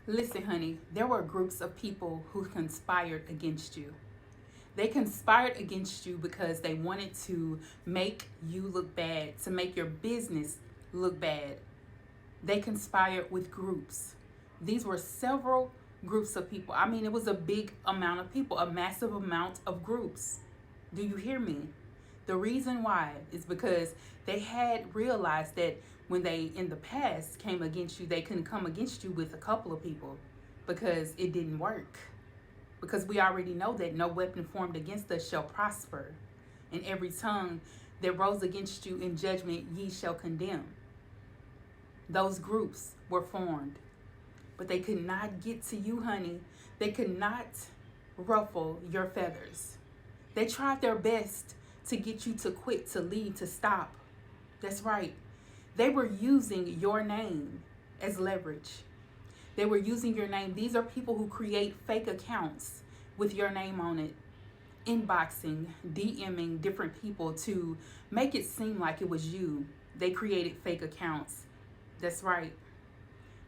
Listen, honey, there were groups of people who conspired against you. They conspired against you because they wanted to make you look bad, to make your business look bad. They conspired with groups. These were several groups of people. I mean, it was a big amount of people, a massive amount of groups. Do you hear me? The reason why is because they had realized that when they in the past came against you, they couldn't come against you with a couple of people because it didn't work. Because we already know that no weapon formed against us shall prosper, and every tongue that rose against you in judgment ye shall condemn. Those groups were formed, but they could not get to you, honey. They could not ruffle your feathers. They tried their best to get you to quit, to leave, to stop. That's right. They were using your name as leverage. They were using your name. These are people who create fake accounts with your name on it, inboxing, DMing different people to make it seem like it was you. They created fake accounts. That's right.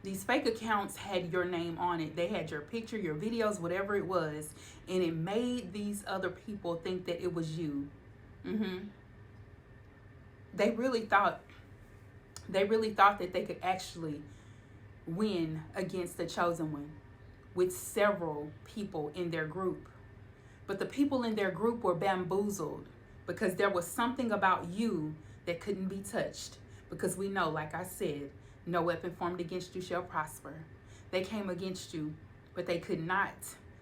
These fake accounts had your name on it. They had your picture, your videos, whatever it was, and it made these other people think that it was you. They really thought that they could actually win against the chosen one with several people in their group. But the people in their group were bamboozled because there was something about you that couldn't be touched. Because we know, like I said, no weapon formed against you shall prosper. They came against you, but they could not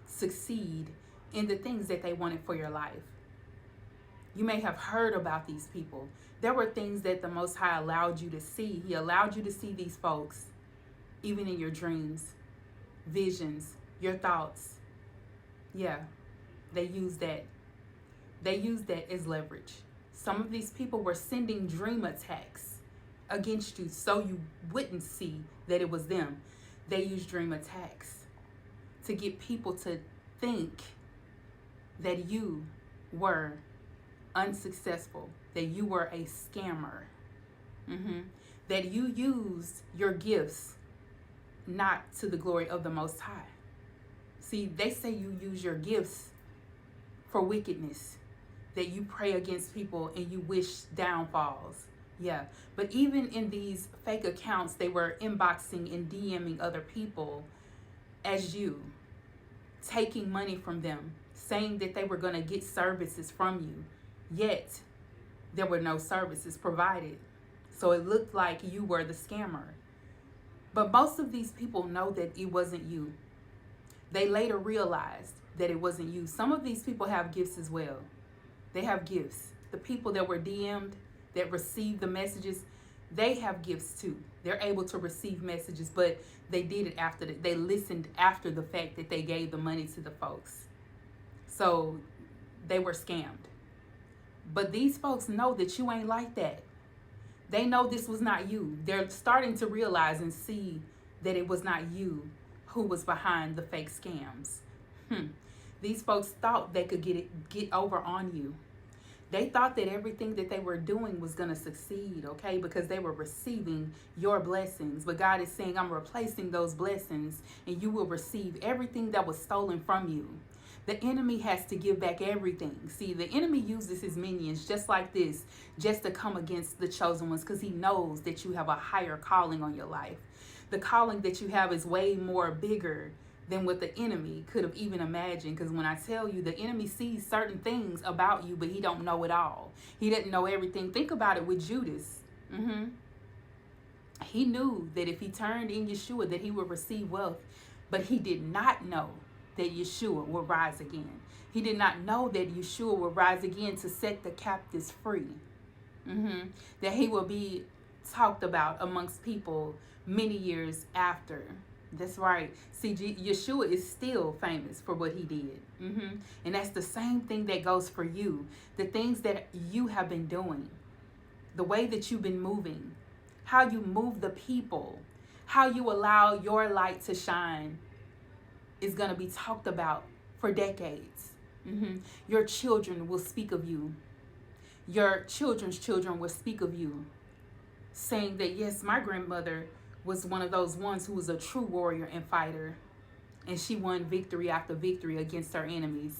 succeed in the things that they wanted for your life. You may have heard about these people. There were things that the Most High allowed you to see. He allowed you to see these folks, even in your dreams, visions, your thoughts. Yeah, they used that. They used that as leverage. Some of these people were sending dream attacks against you so you wouldn't see that it was them. They used dream attacks to get people to think that you were unsuccessful, that you were a scammer, that you used your gifts not to the glory of the Most High. See, they say you use your gifts for wickedness, that you pray against people and you wish downfalls. Yeah, but even in these fake accounts, they were inboxing and DMing other people as you, taking money from them, saying that they were going to get services from you, yet there were no services provided. So it looked like you were the scammer. But most of these people know that it wasn't you. They later realized that it wasn't you. Some of these people have gifts as well. They have gifts. The people that were DM'd, that received the messages, they have gifts too. They're able to receive messages, but they did it after they listened after the fact that they gave the money to the folks. So they were scammed. But these folks know that you ain't like that. They know this was not you. They're starting to realize and see that it was not you who was behind the fake scams. These folks thought they could get over on you. They thought that everything that they were doing was going to succeed, okay? Because they were receiving your blessings. But God is saying, I'm replacing those blessings and you will receive everything that was stolen from you. The enemy has to give back everything. See, the enemy uses his minions just like this, just to come against the chosen ones, because he knows that you have a higher calling on your life. The calling that you have is way more bigger than what the enemy could have even imagined. Because when I tell you, the enemy sees certain things about you, but he don't know it all. He didn't know everything. Think about it with Judas. He knew that if he turned in Yeshua, that he would receive wealth, but he did not know that Yeshua will rise again. He did not know that Yeshua will rise again to set the captives free. That he will be talked about amongst people many years after. That's right. See, Yeshua is still famous for what he did. And that's the same thing that goes for you. The things that you have been doing, the way that you've been moving, how you move the people, how you allow your light to shine is going to be talked about for decades. Your children will speak of you. Your children's children will speak of you, saying that, yes, my grandmother was one of those ones who was a true warrior and fighter. And she won victory after victory against her enemies.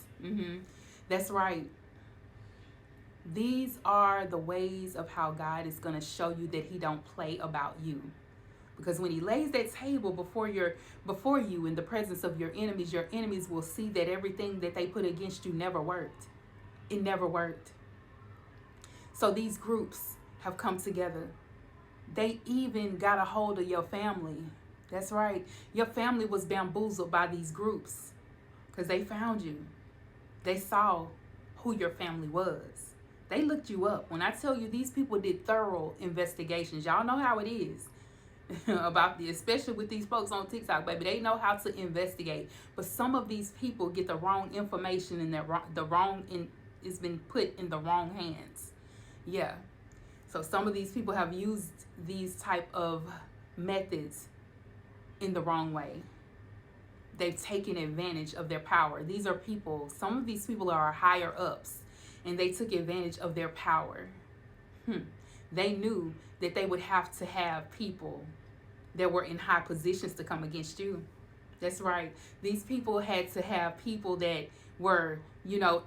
That's right. These are the ways of how God is going to show you that he don't play about you. Because when he lays that table before you in the presence of your enemies will see that everything that they put against you never worked. It never worked. So these groups have come together. They even got a hold of your family. That's right. Your family was bamboozled by these groups because they found you. They saw who your family was. They looked you up. When I tell you these people did thorough investigations, y'all know how it is about especially with these folks on TikTok, baby. They know how to investigate. But some of these people get the wrong information and it's been put in the wrong hands. Yeah. So some of these people have used these type of methods in the wrong way. They've taken advantage of their power. These are people, some of these people are higher ups, and they took advantage of their power. They knew that they would have to have people that were in high positions to come against you. That's right. These people had to have people that were,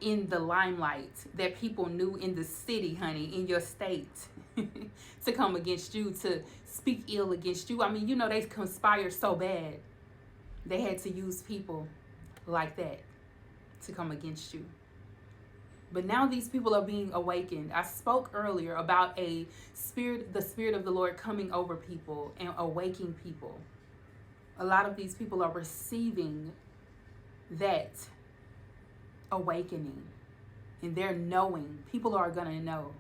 in the limelight, that people knew in the city, honey, in your state, to come against you, to speak ill against you. I mean, they conspired so bad. They had to use people like that to come against you. But now these people are being awakened. I spoke earlier about the Spirit of the Lord coming over people and awakening people. A lot of these people are receiving that awakening, and they're knowing. People are going to know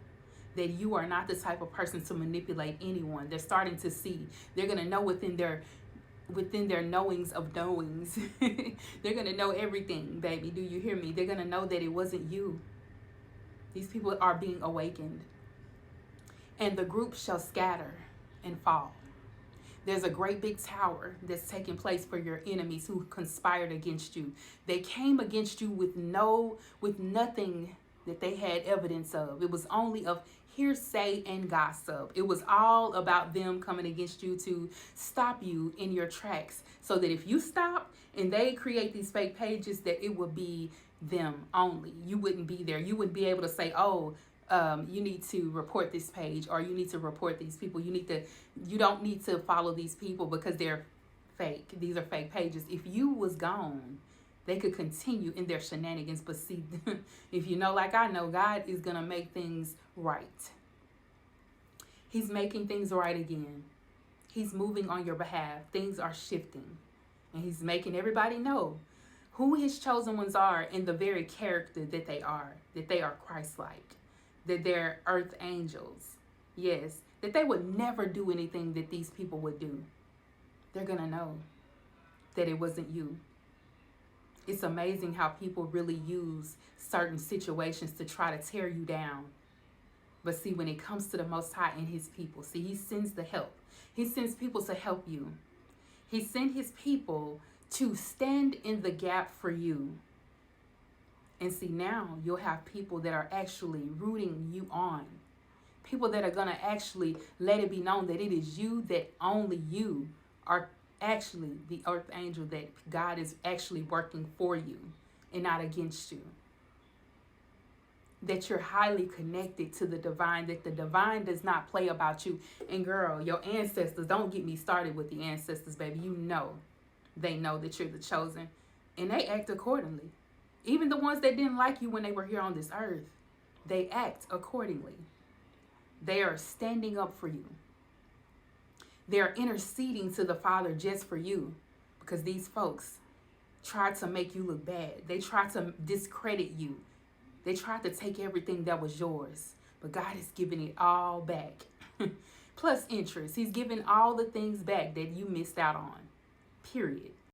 that you are not the type of person to manipulate anyone. They're starting to see. They're going to know within their knowings of knowings. They're going to know everything, baby. Do you hear me? They're going to know that it wasn't you. These people are being awakened. And the group shall scatter and fall. There's a great big tower that's taking place for your enemies who conspired against you. They came against you with nothing that they had evidence of. It was only of hearsay and gossip. It was all about them coming against you to stop you in your tracks, so that if you stop and they create these fake pages, that it would be them only. You wouldn't be there. You wouldn't be able to say, you need to report this page, or you need to report these people. You don't need to follow these people because they're fake. These are fake pages. If you was gone, they could continue in their shenanigans. But see, if you know, like I know, God is going to make things right. He's making things right again. He's moving on your behalf. Things are shifting. And he's making everybody know who his chosen ones are in the very character that they are Christ-like, that they're earth angels. Yes, that they would never do anything that these people would do. They're going to know that it wasn't you. It's amazing how people really use certain situations to try to tear you down. But see, when it comes to the Most High and his people, see, he sends the help. He sends people to help you. He sent his people to stand in the gap for you. And see, now you'll have people that are actually rooting you on. People that are going to actually let it be known that it is you, that only you are actually the earth angel, that God is actually working for you and not against you. That you're highly connected to the divine, that the divine does not play about you. And girl, your ancestors, don't get me started with the ancestors, baby. They know that you're the chosen, and they act accordingly. Even the ones that didn't like you when they were here on this earth, they act accordingly. They are standing up for you. They are interceding to the Father just for you, because these folks tried to make you look bad. They tried to discredit you. They tried to take everything that was yours, but God is giving it all back. Plus interest. He's giving all the things back that you missed out on. Period.